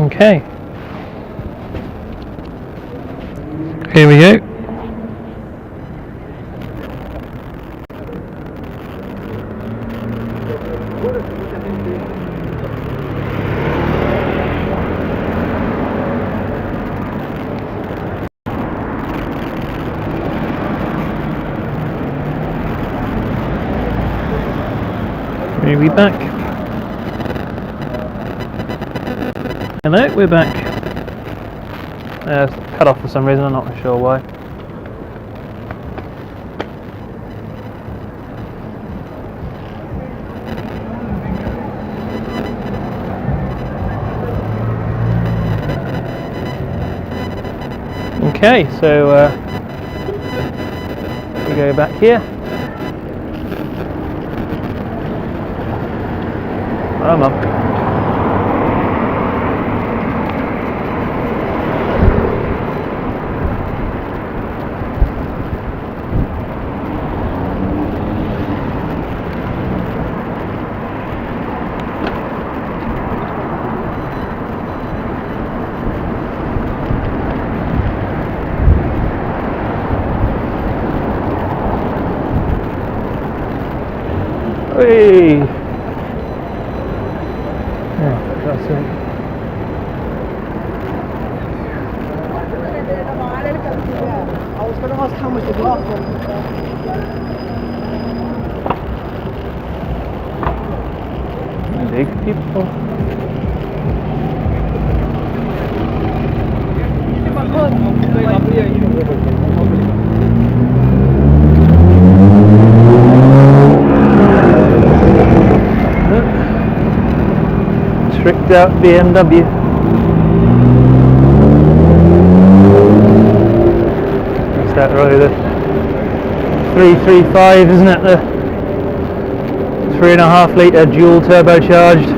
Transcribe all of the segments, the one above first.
Okay. Here we go. Are we back? Hello, we're back. It's cut off for some reason, I'm not sure why. Okay, so we go back here. Oh, mum. Hey! Yeah, that's it. I was going to ask how much the glass was. Big people. Tricked out BMW. What's that really? The 335, isn't it? The 3.5 litre dual turbocharged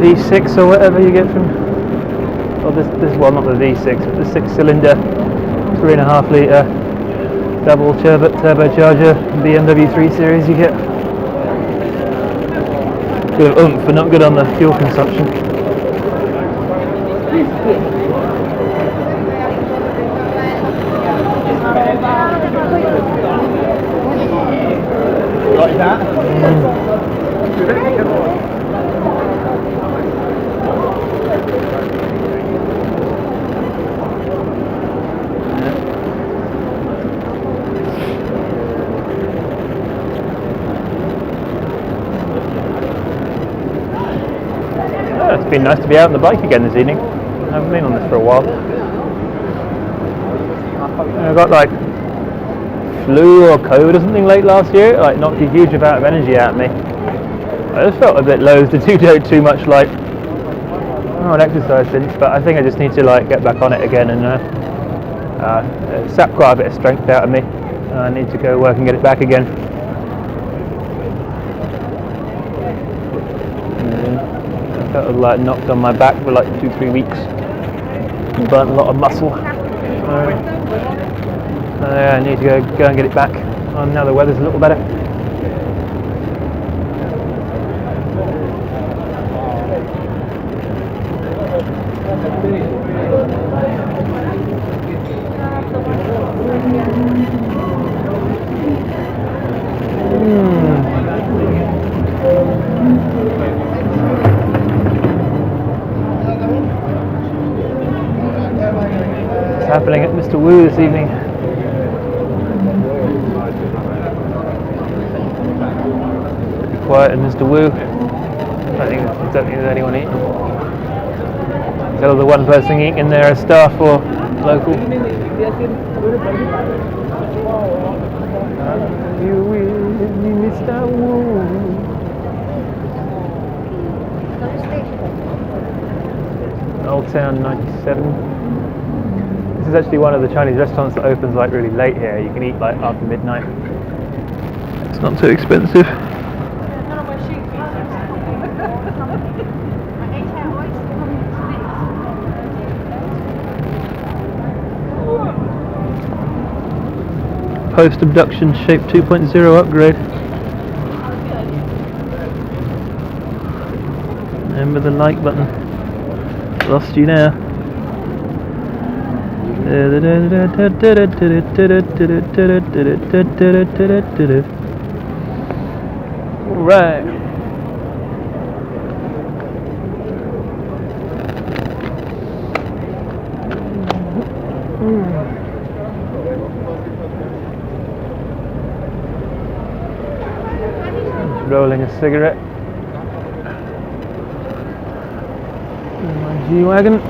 V6 or whatever you get from. Well, this well, not the V6, but the 6-cylinder 3.5 litre double turbocharger BMW 3 Series you get. Bit of oomph, but not good on the fuel consumption. Like that? It's been nice to be out on the bike again this evening. I haven't been on this for a while. I got like flu or COVID or something late last year, like knocked a huge amount of energy out of me. I just felt a bit loath to do too much like an exercise since, but I think I just need to like get back on it again, and it sapped quite a bit of strength out of me. I need to go work and get it back again. I felt like knocked on my back for like 2-3 weeks. Burnt a lot of muscle. Yeah, I need to go and get it back. Now the weather's a little better. What's happening at Mr. Wu this evening? Pretty quiet at Mr. Wu. I don't think there's anyone eating. Tell the one person eating in there is staff or local. You with me, Mr. Wu. Old Town 97. This is actually one of the Chinese restaurants that opens like really late here. You can eat like after midnight. It's not too expensive. Post-abduction Shape 2.0 upgrade. Remember the like button. Lost you now. Right. Rolling a cigarette in my G-Wagon.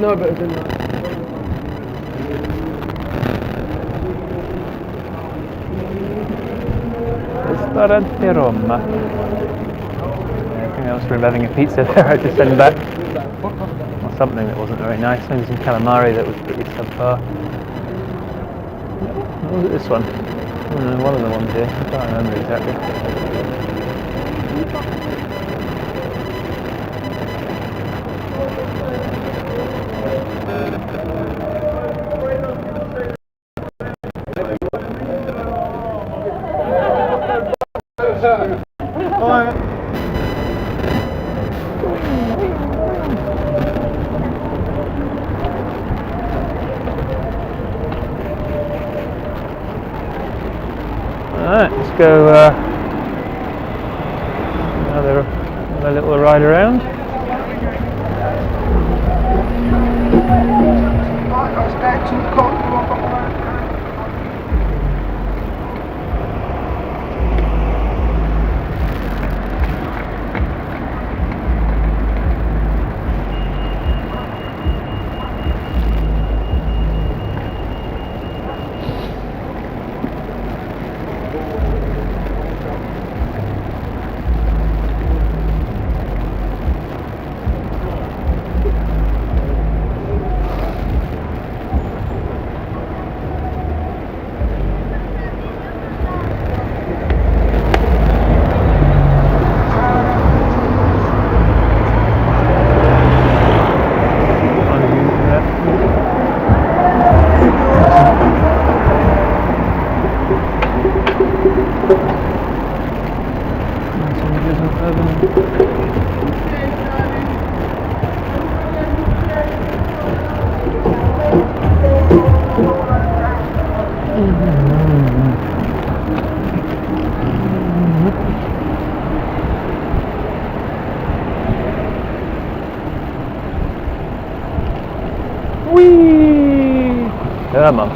No, but it's in there. Ristorante Roma. I think I was having a pizza there. I had to send back. Or something that wasn't very nice. Maybe some calamari that was pretty subpar. What was it, this one? One of the ones here. I can't remember exactly. Alright, let's go another little ride around. Whee! Come on.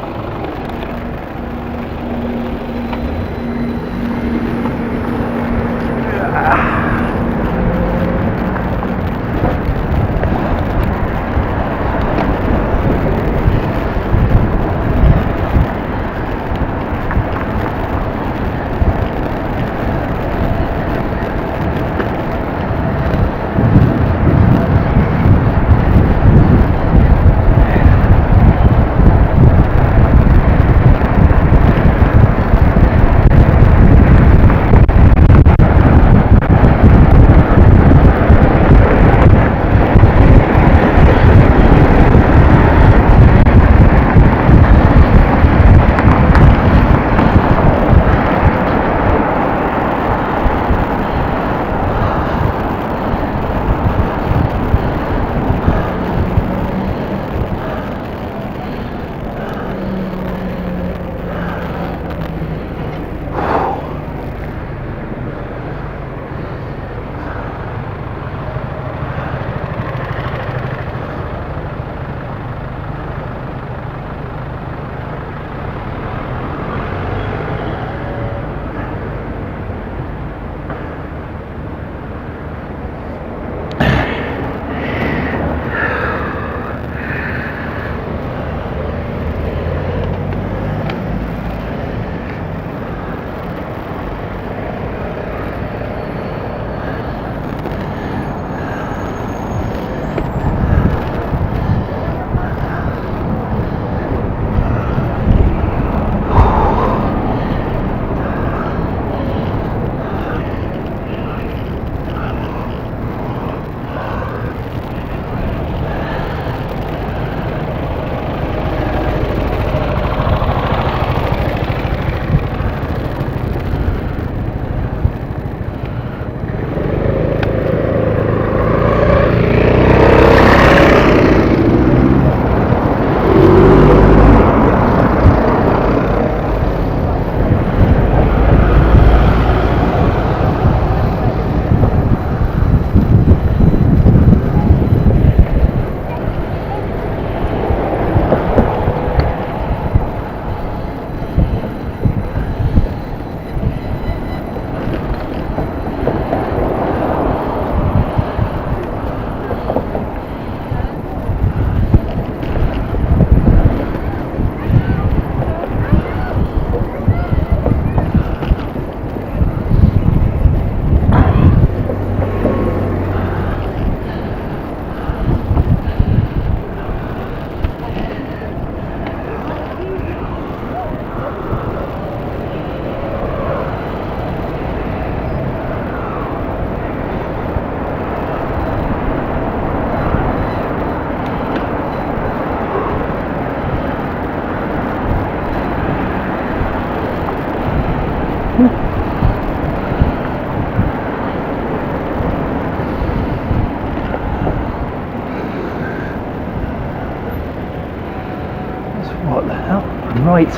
right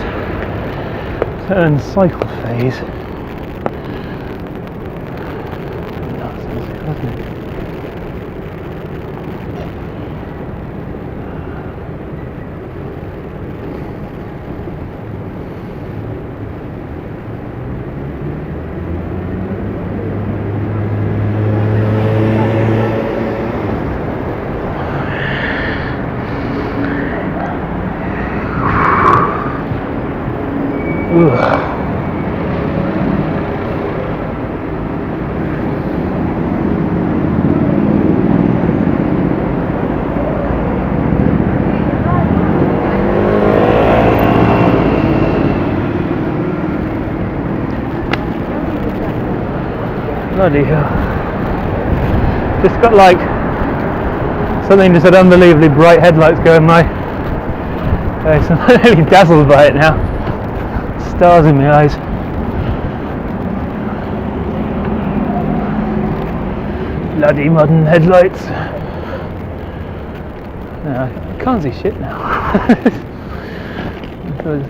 turn cycle phase. Nonsense, isn't it? Ugh. Bloody hell. Just got like something just had unbelievably bright headlights going my face. I'm really dazzled by it now. Stars in my eyes. Bloody modern headlights. No, I can't see shit now. I was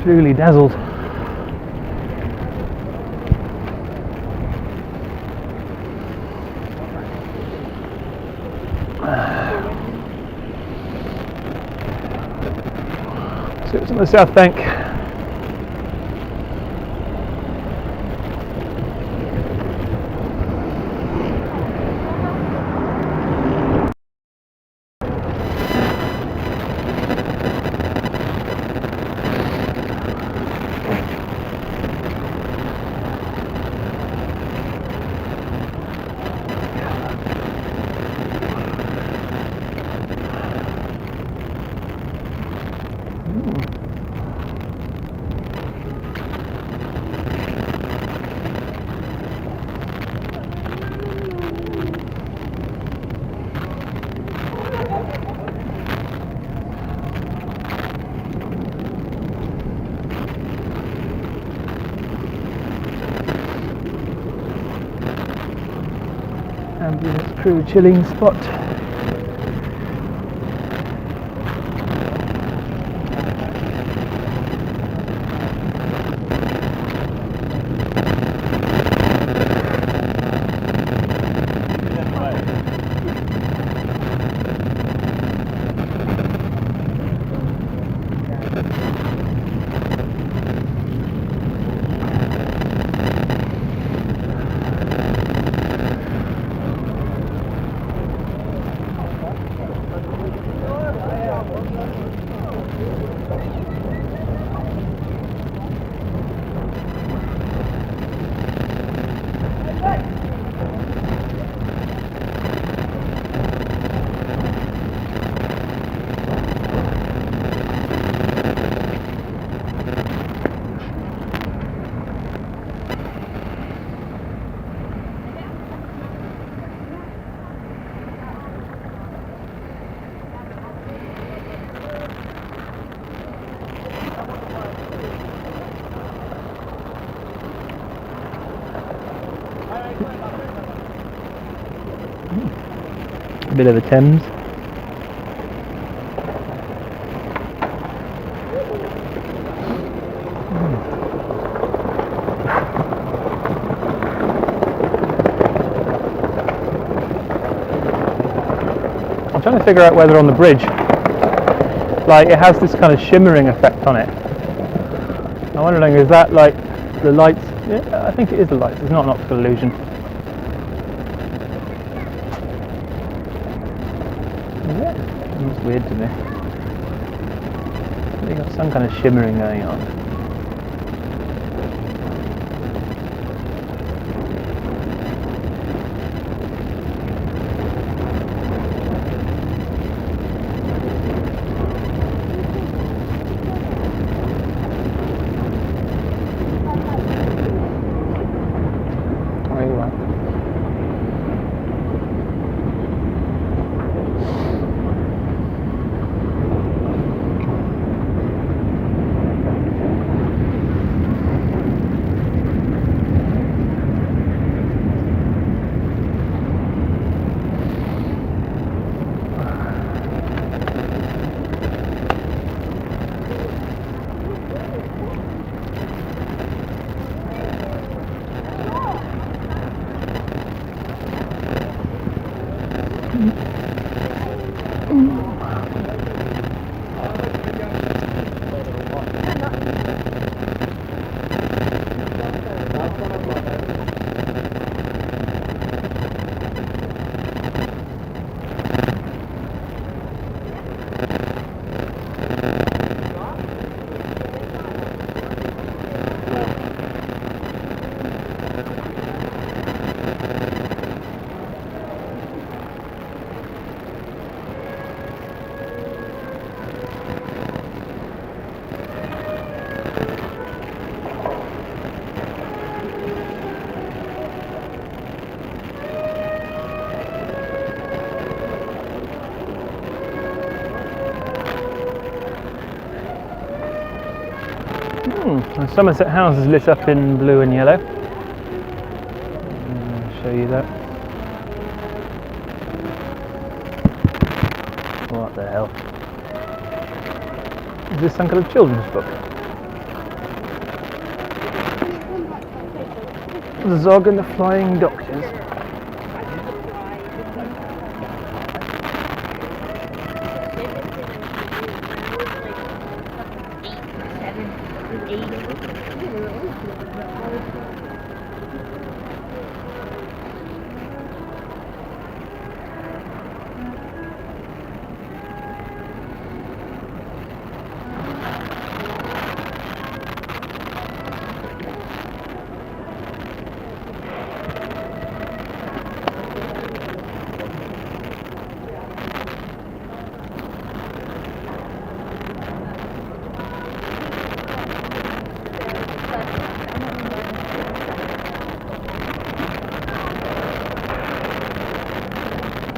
truly dazzled. So it's on the south bank. Ambulance crew chilling spot. A bit of the Thames. I'm trying to figure out whether on the bridge, like it has this kind of shimmering effect on it. I'm wondering, is that like the lights? Yeah, I think it is the lights. It's not an optical illusion. Yeah, it's weird to me. They got some kind of shimmering going on. And Somerset House is lit up in blue and yellow. I'll show you that. What the hell? Is this some kind of children's book? Zog and the Flying Doctors.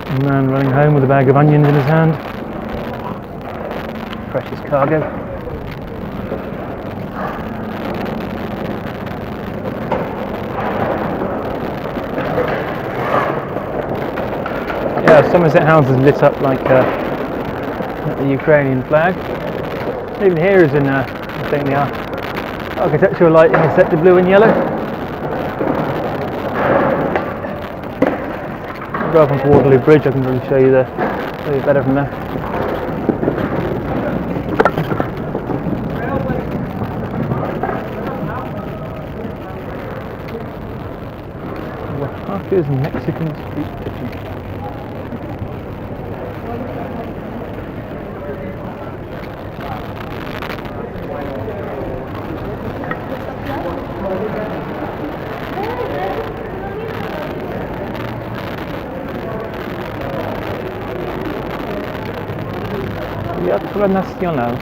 A man running home with a bag of onions in his hand. Precious cargo. Yeah, Somerset House is lit up like the Ukrainian flag. Even here is in, I think, the architectural lighting is set to blue and yellow. Go up onto Waterloo Bridge, I can really show you better from there. Oaxaca's Mexican street kitchen. Teatro Nacional.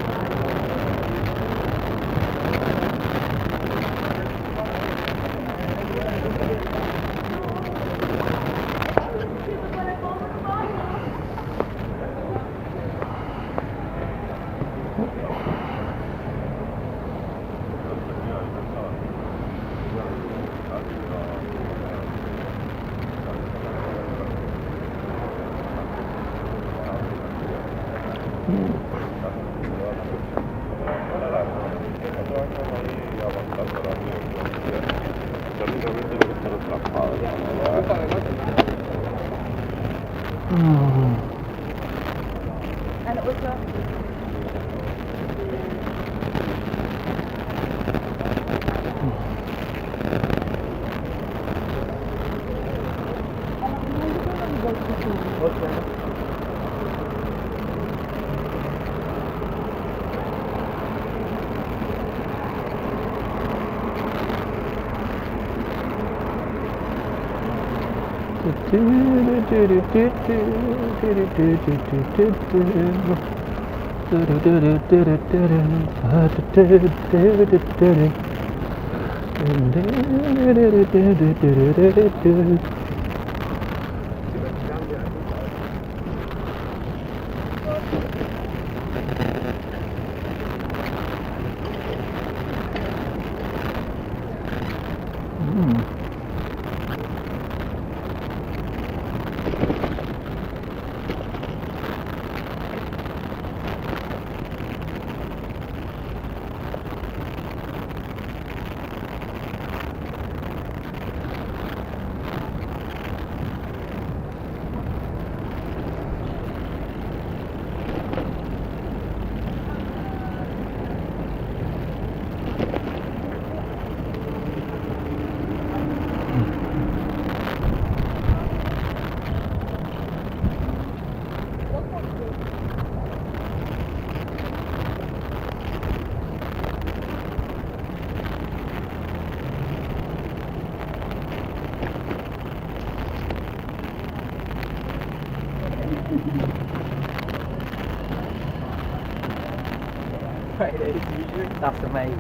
That's amazing.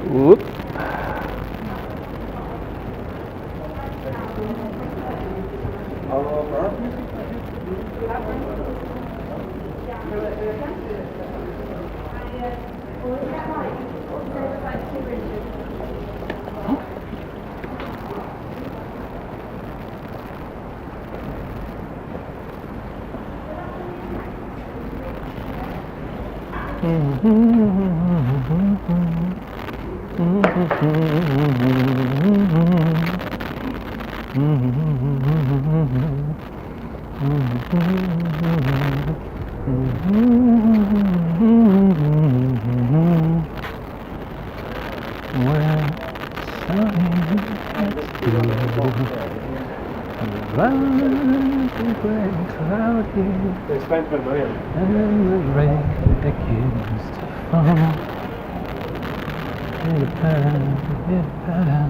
Whoop. They spent $1 million. And the rain begins to fall. Get better, get better.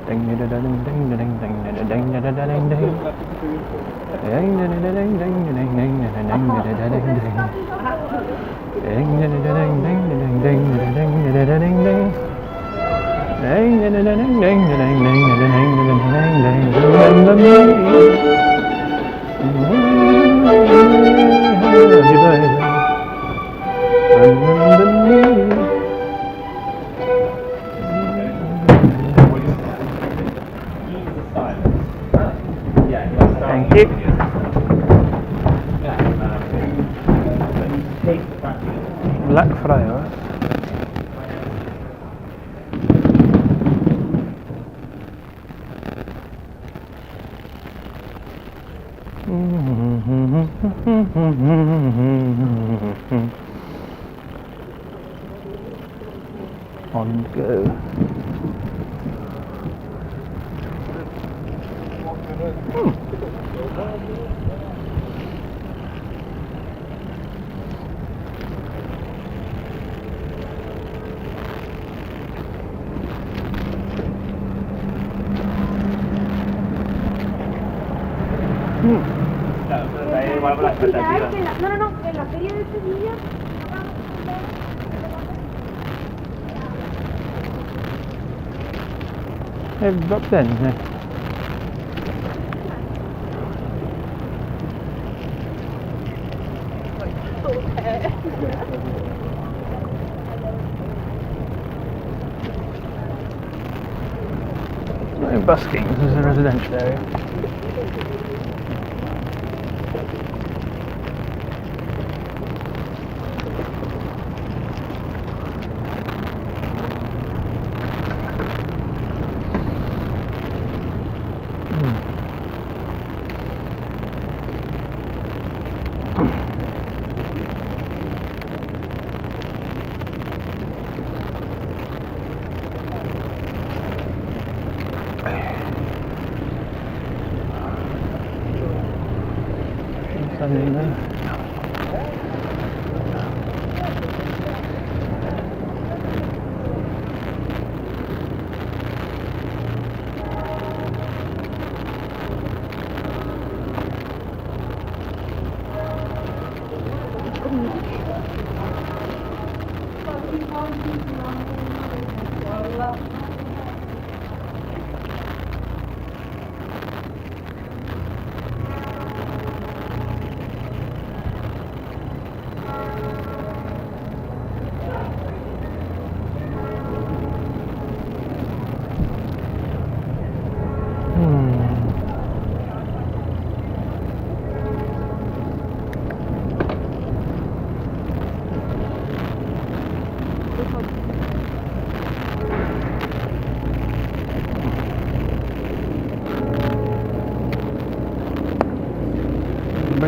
Ding ding ding ding ding ding ding ding ding ding ding. Thank you. Black Friars. On go. No, en la feria de Sevilla. They've dropped in, isn't it? No busking, this is a residential area. Something there.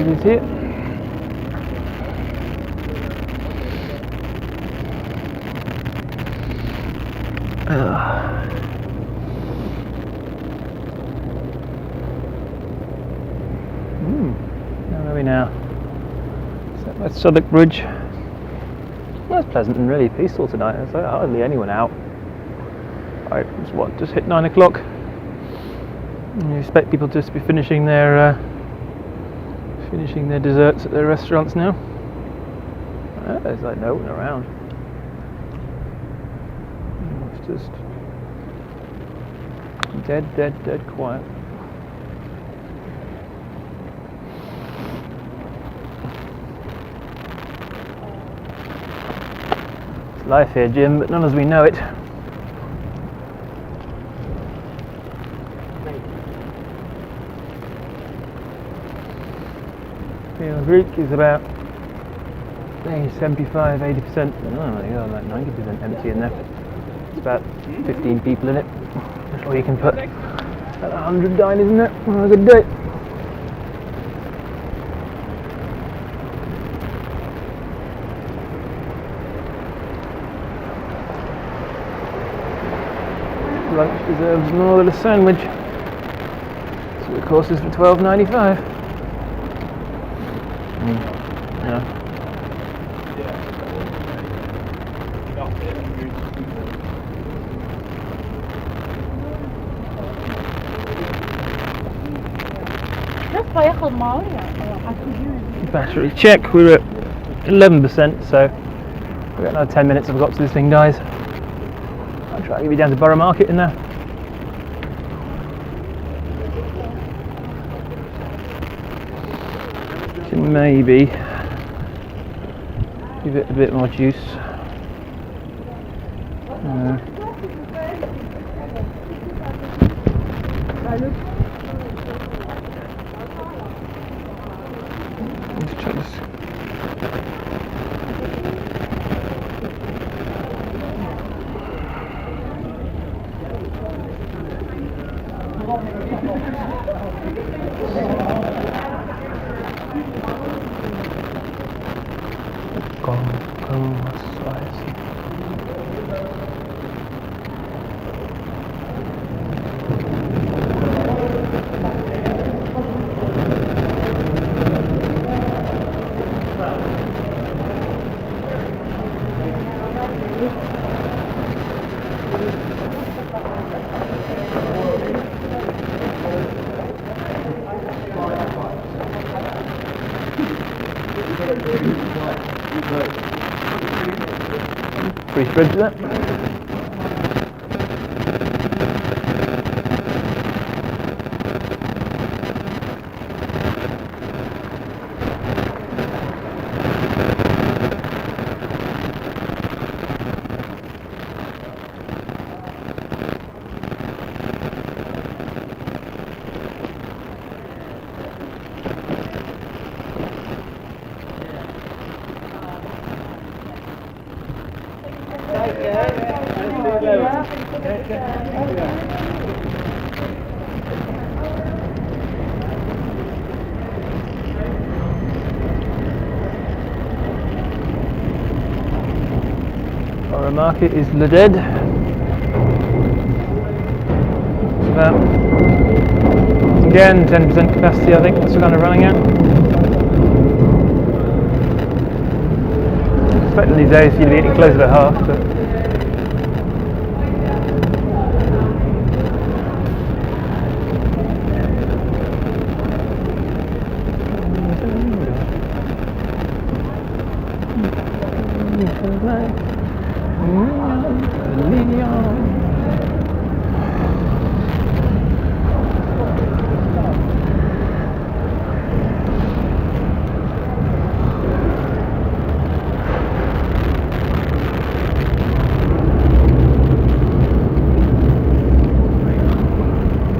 Nobody's here. Where are we now? Is that West Southwark Bridge? Well, it's pleasant and really peaceful tonight. There's hardly anyone out. Right, it's what, just hit 9 o'clock? You expect people just to be finishing their desserts at their restaurants now. There's like no one around. It's just dead quiet. It's life here, Jim, but none as we know it. Greek is about 75-80%, oh my god, like 90% empty in there. It's about 15 people in it. I'm sure you can put about 100 diners in there on a good day. Lunch deserves more than a sandwich. So of course is for $12.95. Yeah. Battery check, we're at 11%, so we've got another 10 minutes if I've got to this thing dies. I'll try to get you down to Borough Market in there. Can maybe give it a bit more juice. Let's try this. Free spread to that. Borough Market is Leded. It's about, again, 10% capacity I think, that's what kind of running at. Expecting these days you'd be getting closer to half, but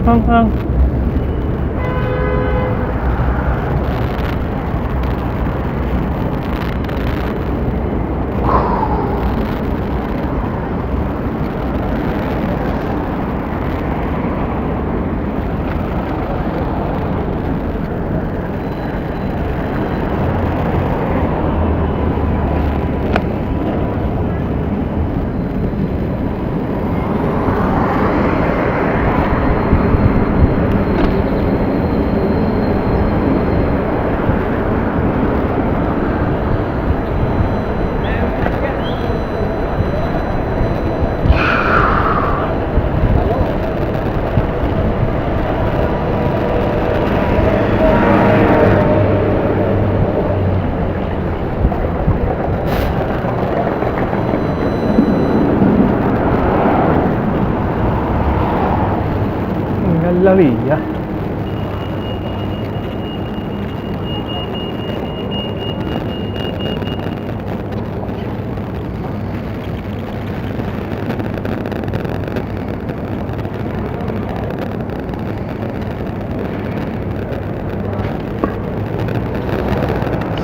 Hong Kong. la via.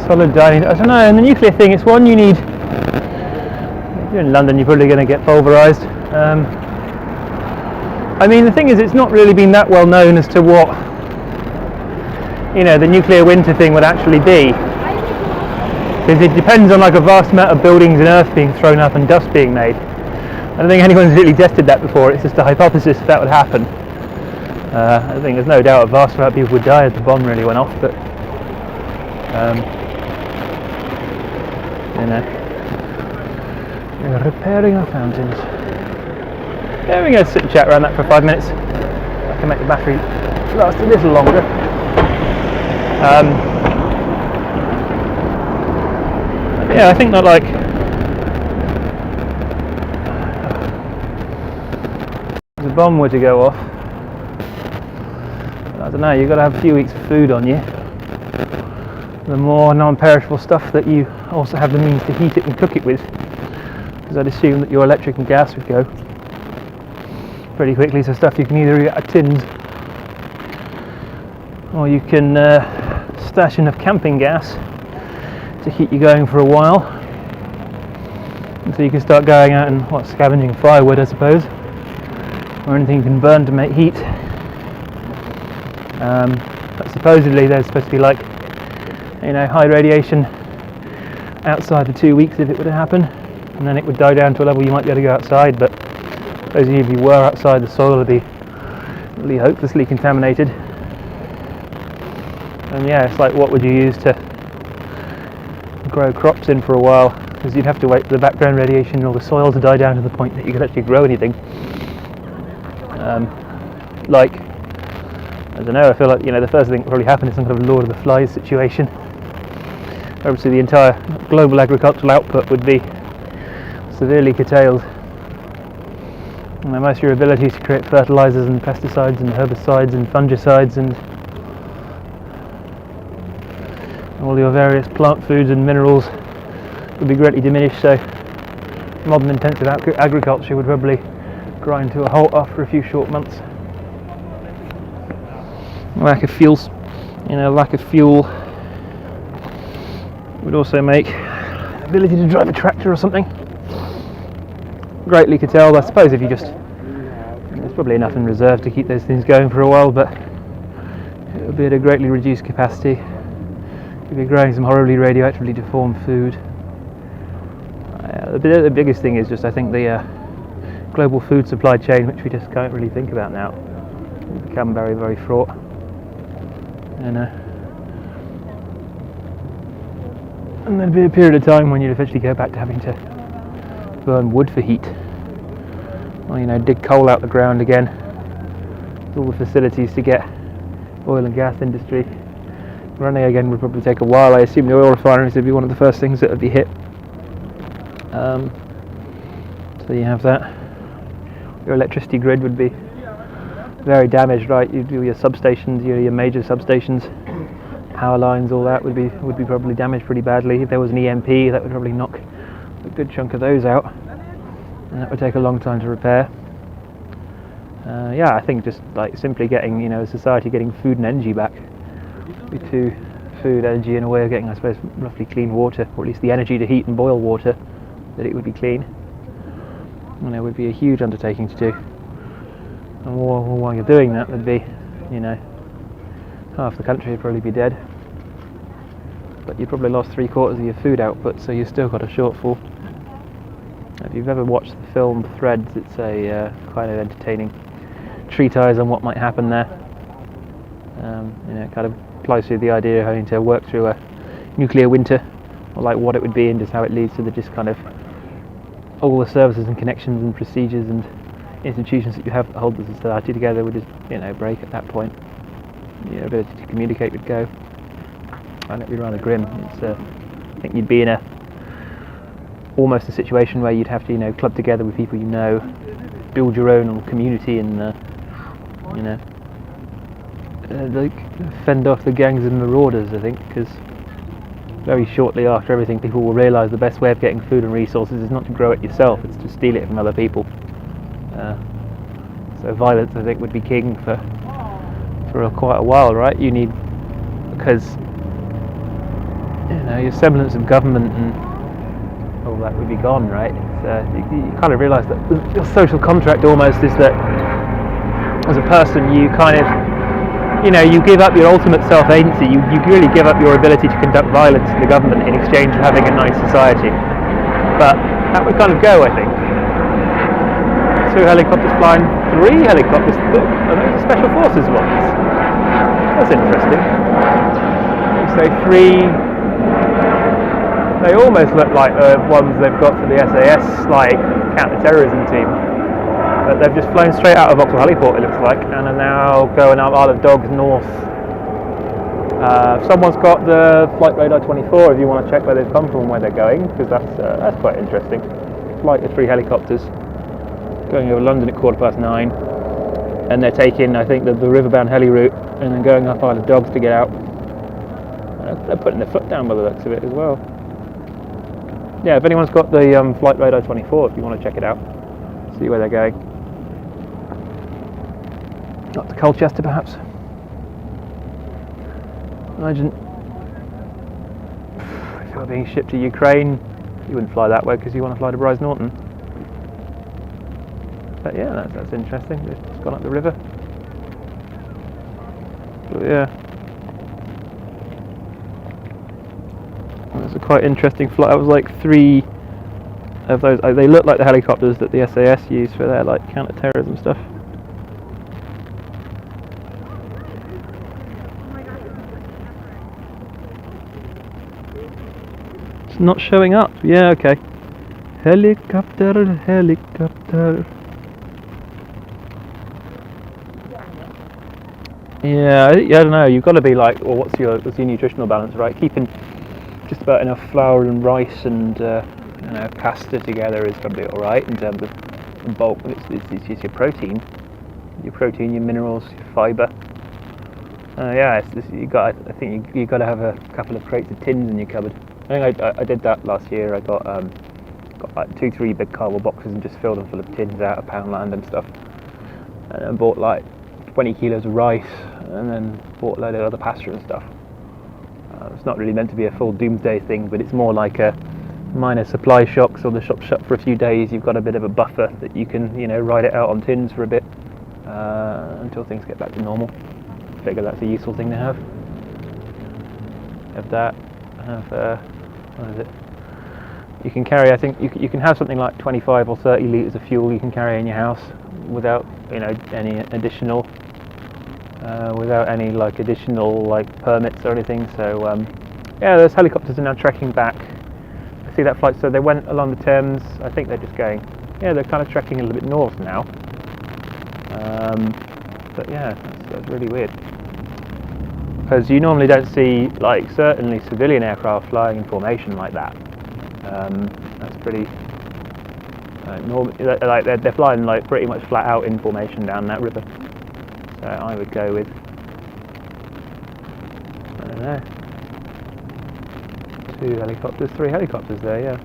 Solid dining. I don't know, and the nuclear thing, it's one you need. If you're in London, you're probably going to get pulverised. I mean, the thing is, it's not really been that well known as to what, you know, the nuclear winter thing would actually be. Because it depends on like a vast amount of buildings and earth being thrown up and dust being made. I don't think anyone's really tested that before. It's just a hypothesis that would happen. I think there's no doubt a vast amount of people would die if the bomb really went off, but you know, we're repairing our fountains. Yeah, we're going to sit and chat around that for 5 minutes. I can make the battery last a little longer. Yeah, I think that like if the bomb were to go off, I don't know, you've got to have a few weeks of food on you. The more non-perishable stuff that you also have the means to heat it and cook it with, because I'd assume that your electric and gas would go pretty quickly, so stuff you can either eat out of tins or you can stash enough camping gas to keep you going for a while until you can start going out and scavenging firewood, I suppose, or anything you can burn to make heat. But supposedly there's supposed to be like, you know, high radiation outside for 2 weeks if it were to happen, and then it would die down to a level you might be able to go outside, but those of you, if you were outside, the soil would be really hopelessly contaminated. And yeah, it's like, what would you use to grow crops in for a while? Because you'd have to wait for the background radiation and all the soil to die down to the point that you could actually grow anything. Like, I don't know, I feel like, you know, the first thing that probably happened is some kind of Lord of the Flies situation. Obviously the entire global agricultural output would be severely curtailed. And most of your ability to create fertilizers and pesticides and herbicides and fungicides and all your various plant foods and minerals would be greatly diminished, so modern intensive agriculture would probably grind to a halt after a few short months. Lack of fuels, you know, lack of fuel would also make the ability to drive a tractor or something greatly curtailed. I suppose if you just, there's probably enough in reserve to keep those things going for a while, but it would be at a greatly reduced capacity. You'd be growing some horribly radioactively deformed food. The biggest thing is just, I think, the global food supply chain, which we just can't really think about now. It's become very, very fraught. And there'd be a period of time when you'd eventually go back to having to burn wood for heat, or, you know, dig coal out the ground again. All the facilities to get oil and gas industry running again would probably take a while. I assume the oil refineries would be one of the first things that would be hit. So you have that. Your electricity grid would be very damaged, right? You'd do your substations, your major substations, power lines, all that would be probably damaged pretty badly. If there was an EMP, that would probably knock a good chunk of those out, and that would take a long time to repair. Yeah, I think just like simply getting, you know, society getting food and energy back, to food, energy, and a way of getting, I suppose, roughly clean water, or at least the energy to heat and boil water, that it would be clean. And it would be a huge undertaking to do. And while you're doing that, there'd be, you know, half the country would probably be dead. But you probably lost 3/4 of your food output, so you've still got a shortfall. If you've ever watched the film Threads, it's a kind of entertaining treatise on what might happen there. You know, it kind of applies to the idea of having to work through a nuclear winter, or like what it would be, and just how it leads to the just kind of all the services and connections and procedures and institutions that you have that hold the society together would just, you know, break at that point. Your ability to communicate would go, and it'd be rather grim. It's, I think you'd be in almost a situation where you'd have to, you know, club together with people you know, build your own little community, and you know, like fend off the gangs of marauders, I think, because very shortly after everything, people will realise the best way of getting food and resources is not to grow it yourself, it's to steal it from other people. So violence, I think, would be king for quite a while, right? You need, because your semblance of government and all that would be gone, right? You kind of realise that your social contract almost is that as a person you kind of, you give up your ultimate self-agency, you really give up your ability to conduct violence to the government in exchange for having a nice society. But that would kind of go, I think. 2 helicopters flying, 3 helicopters, those are special forces ones. That's interesting. You say 3, they almost look like the ones they've got for the SAS, like, counter-terrorism team. But they've just flown straight out of Vauxhall Heliport, it looks like, and are now going up Isle of Dogs north. Someone's got the Flight Radar 24 if you want to check where they've come from and where they're going, because that's quite interesting. Like the 3 helicopters going over London at 9:15, and they're taking, I think, the riverbound heli route and then going up Isle of Dogs to get out. They're putting their foot down by the looks of it as well. Yeah, if anyone's got the Flight Radar 24, if you want to check it out, see where they're going. Up to Colchester, perhaps. Imagine if you were being shipped to Ukraine, you wouldn't fly that way because you want to fly to Bryce Norton. But yeah, that's interesting. It's gone up the river. But yeah, that's a quite interesting flight. That was like 3 of those. They look like the helicopters that the SAS use for their like counter-terrorism stuff. It's not showing up. Yeah, okay. Helicopter. Yeah, I don't know. You've got to be like, well, what's your nutritional balance, right? Keeping just about enough flour and rice and pasta together is probably all right in terms of bulk. But it's just your protein, your minerals, your fibre. Yeah, I think you got to have a couple of crates of tins in your cupboard. I think I did that last year. I got like 2-3 big cardboard boxes and just filled them full of tins out of Poundland and stuff, and then bought like 20 kilos of rice, and then bought a load of other pasta and stuff. It's not really meant to be a full doomsday thing, but it's more like a minor supply shocks, or the shop's shut for a few days, you've got a bit of a buffer that you can, ride it out on tins for a bit until things get back to normal. I figure that's a useful thing to have. Have that. What is it? You can carry, I think, you can have something like 25 or 30 litres of fuel you can carry in your house without, any additional, like permits or anything. So, yeah, those helicopters are now trekking back. I see that flight. So they went along the Thames. I think they're just going. Yeah, they're kind of trekking a little bit north now. But yeah, that's really weird. Because you normally don't see, like, certainly civilian aircraft flying in formation like that. That's pretty normal. Like they're flying like pretty much flat out in formation down that river. So I would go with, I don't know, 2 helicopters, 3 helicopters there. Yeah.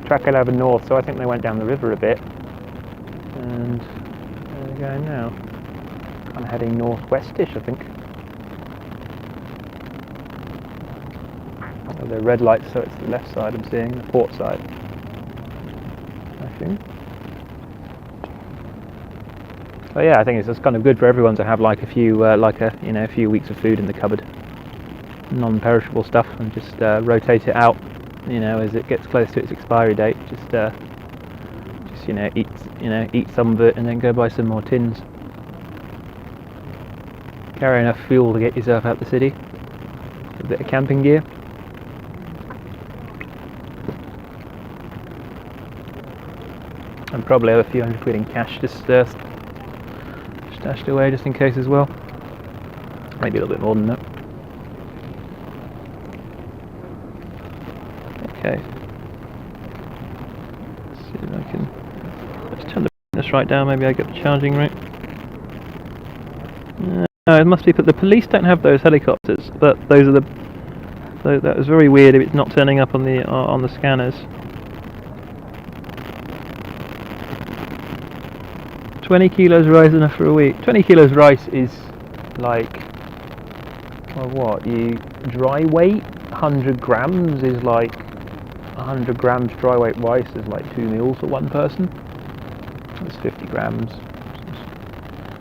Tracking over north, so I think they went down the river a bit, and there they're going now. Kind of heading northwestish, I think. Oh, they're red lights, so it's the left side I'm seeing, the port side, I think. But yeah, I think it's just kind of good for everyone to have like a few, a few weeks of food in the cupboard, non-perishable stuff, and just rotate it out, as it gets close to its expiry date. Just eat some of it and then go buy some more tins. Carry enough fuel to get yourself out the city. A bit of camping gear. And probably have a few £100 in cash just stashed away just in case as well. Maybe a little bit more than that. Okay. Let's see if I can. Let's turn the brightness right down. Maybe I get the charging rate. No, it must be. But the police don't have those helicopters. Those are the. That was very weird. If it's not turning up on the scanners. 20 kilos rice enough for a week. 20 kilos rice is like, well, what? You dry weight 100 grams is like 100 grams dry weight rice is like 2 meals for one person. That's 50 grams.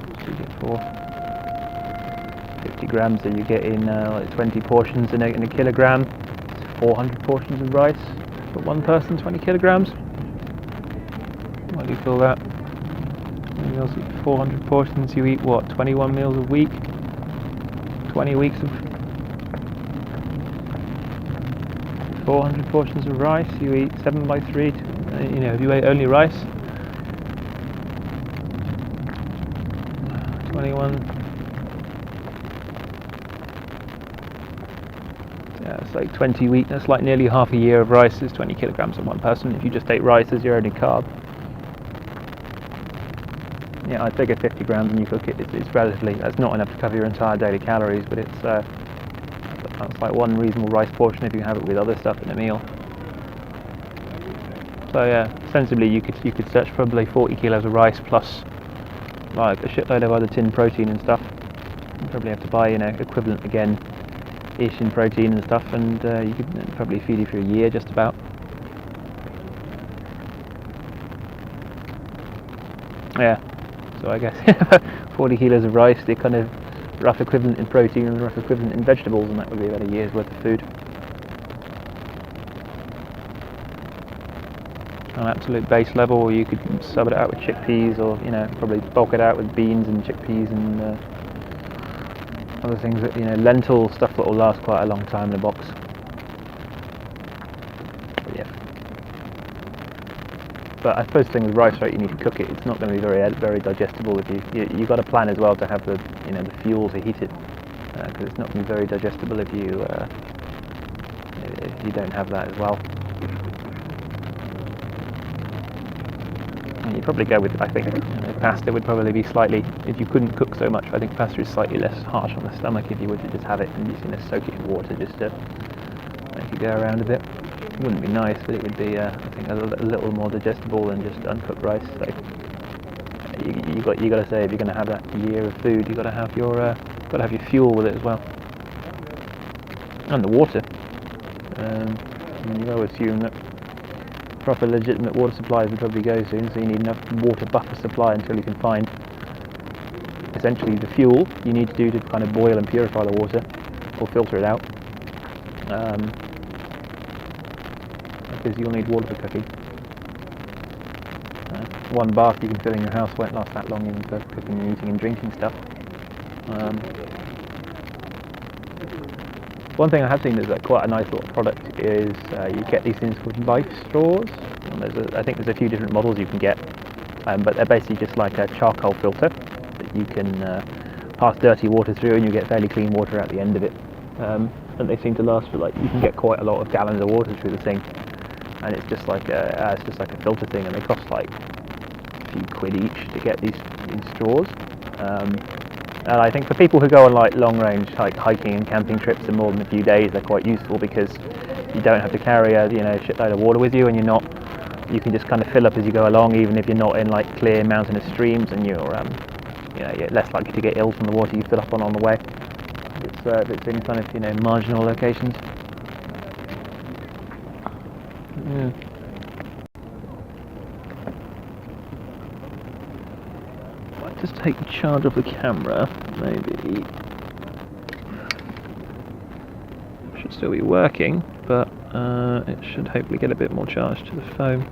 What's you get for 50 grams? So you get in like 20 portions in a kilogram. It's 400 portions of rice for one person. 20 kilograms. What do you call that? Meals, 400 portions, you eat what, 21 meals a week? 20 weeks of 400 portions of rice, you eat 7 by 3, you know, if you ate only rice, 21, yeah, it's like 20 weeks, that's like nearly half a year of rice is 20 kilograms on one person, if you just ate rice as your only carb. Yeah, I figure 50 grams when you cook it, it's relatively, that's not enough to cover your entire daily calories, but it's like one reasonable rice portion if you have it with other stuff in a meal. So yeah, sensibly you could search probably 40 kilos of rice plus like a shitload of other tin protein and stuff. You probably have to buy, you know, equivalent again-ish in protein and stuff, and you could probably feed you for a year just about. Yeah. So I guess 40 kilos of rice, the kind of rough equivalent in protein and rough equivalent in vegetables, and that would be about a year's worth of food. On an absolute base level, or you could sub it out with chickpeas, or, you know, probably bulk it out with beans and chickpeas and other things that, you know, lentil stuff that will last quite a long time in a box. But yeah. But I suppose the thing with rice, right, you need to cook it. It's not going to be very digestible if you got to plan as well to have the, you know, the fuel to heat it, because it's not going to be very digestible if you don't have that as well. And you'd probably go with, I think, you know, pasta would probably be slightly, if you couldn't cook so much, I think pasta is slightly less harsh on the stomach if you were to just have it and just, you know, soak it in water just to make it go around a bit. It wouldn't be nice, but it would be, I think, a little more digestible than just uncooked rice. So you got to say, if you're going to have that year of food, you got to have your fuel with it as well, and the water. You got to assume that proper legitimate water supplies would probably go soon, so you need enough water buffer supply until you can find essentially the fuel you need to do to kind of boil and purify the water or filter it out. Because you'll need water for cooking. One bath you can fill in your house won't last that long even for cooking and eating and drinking stuff. One thing I have seen that's quite a nice little product is you get these things called life straws. And I think there's a few different models you can get, but they're basically just like a charcoal filter that you can pass dirty water through, and you get fairly clean water at the end of it. And they seem to last for, like, you can get quite a lot of gallons of water through the thing. And it's just like a filter thing, and they cost like a few quid each to get these straws. And I think for people who go on like long range hiking and camping trips in more than a few days, they're quite useful because you don't have to carry a shitload of water with you, and you can just kind of fill up as you go along, even if you're not in like clear mountainous streams, and you're less likely to get ill from the water you fill up on the way. If it's in kind of marginal locations. Yeah. Might just take charge of the camera, maybe. Should still be working, but it should hopefully get a bit more charge to the phone.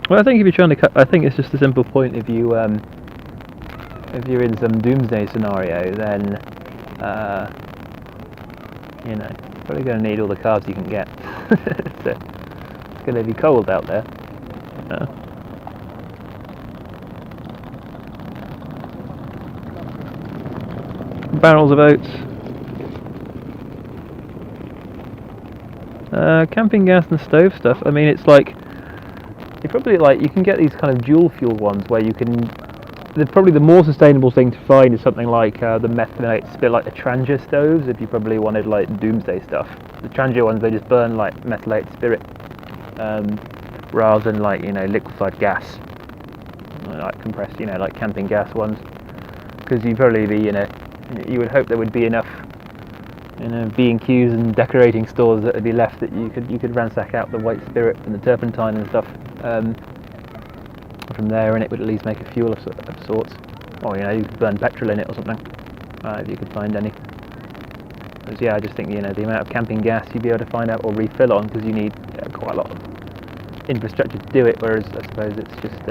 Well, I think if you're trying to cut, I think it's just a simple point. If you're in some doomsday scenario, then probably going to need all the carbs you can get. So it's going to be cold out there. Barrels of oats. Camping gas and stove stuff. I mean, it's like you probably you can get these kind of dual fuel ones where you can. Probably the more sustainable thing to find is something like the methanate spirit, like the Trangia stoves. If you probably wanted like doomsday stuff, the Trangia ones they just burn like methylated spirit rather than liquefied gas, like compressed, like camping gas ones. Because you'd probably be, you would hope there would be enough, B&Qs and decorating stores that would be left that you could ransack out the white spirit and the turpentine and stuff. From there, and it would at least make a fuel of sorts, or you could burn petrol in it or something, if you could find any. Because I just think the amount of camping gas you'd be able to find out or refill on, because you need quite a lot of infrastructure to do it. Whereas I suppose it's just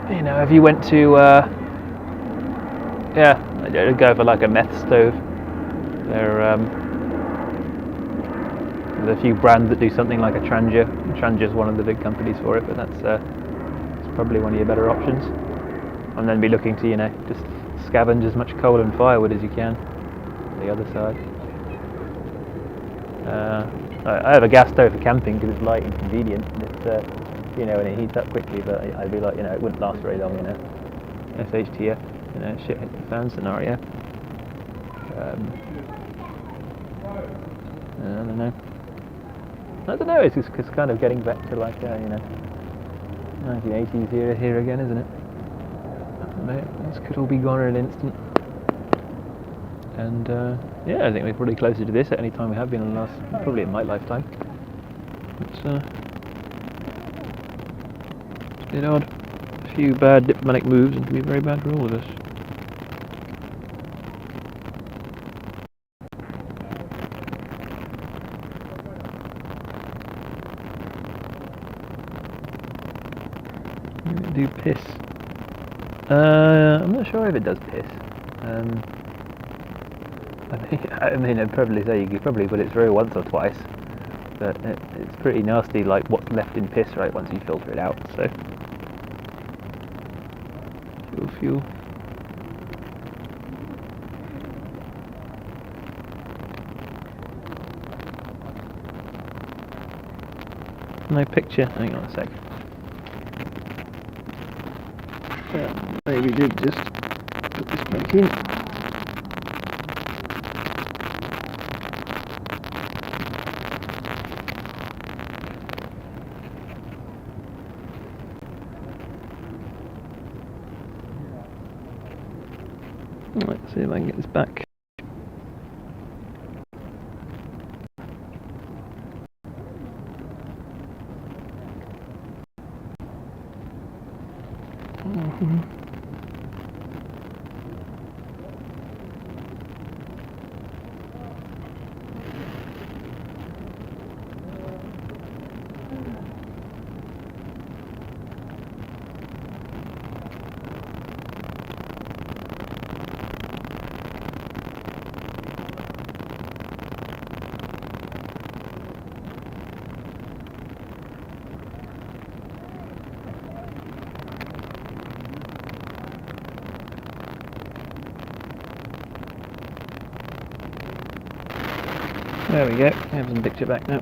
if you went to go for like a meth stove, there's a few brands that do something like a Trangia. Trangia's one of the big companies for it, but that's probably one of your better options. And then be looking to just scavenge as much coal and firewood as you can. The other side. I have a gas stove for camping because it's light and convenient, and it's and it heats up quickly. But I'd be like it wouldn't last very long. SHTF, shit hit the fan scenario. I don't know. It's kind of getting back to 1980s here again, isn't it? This could all be gone in an instant. And I think we're probably closer to this at any time we have been in the last, probably in my lifetime. It's a bit odd. A few bad diplomatic moves and it can be very bad for all of us. Do piss? I'm not sure if it does piss. I'd probably say you could probably put it through once or twice, but it's pretty nasty, like what's left in piss, right? Once you filter it out. So fuel. No picture. Hang on a sec. Maybe did just put this back in. Let's see if I can get this back. There we go, I have some picture back now.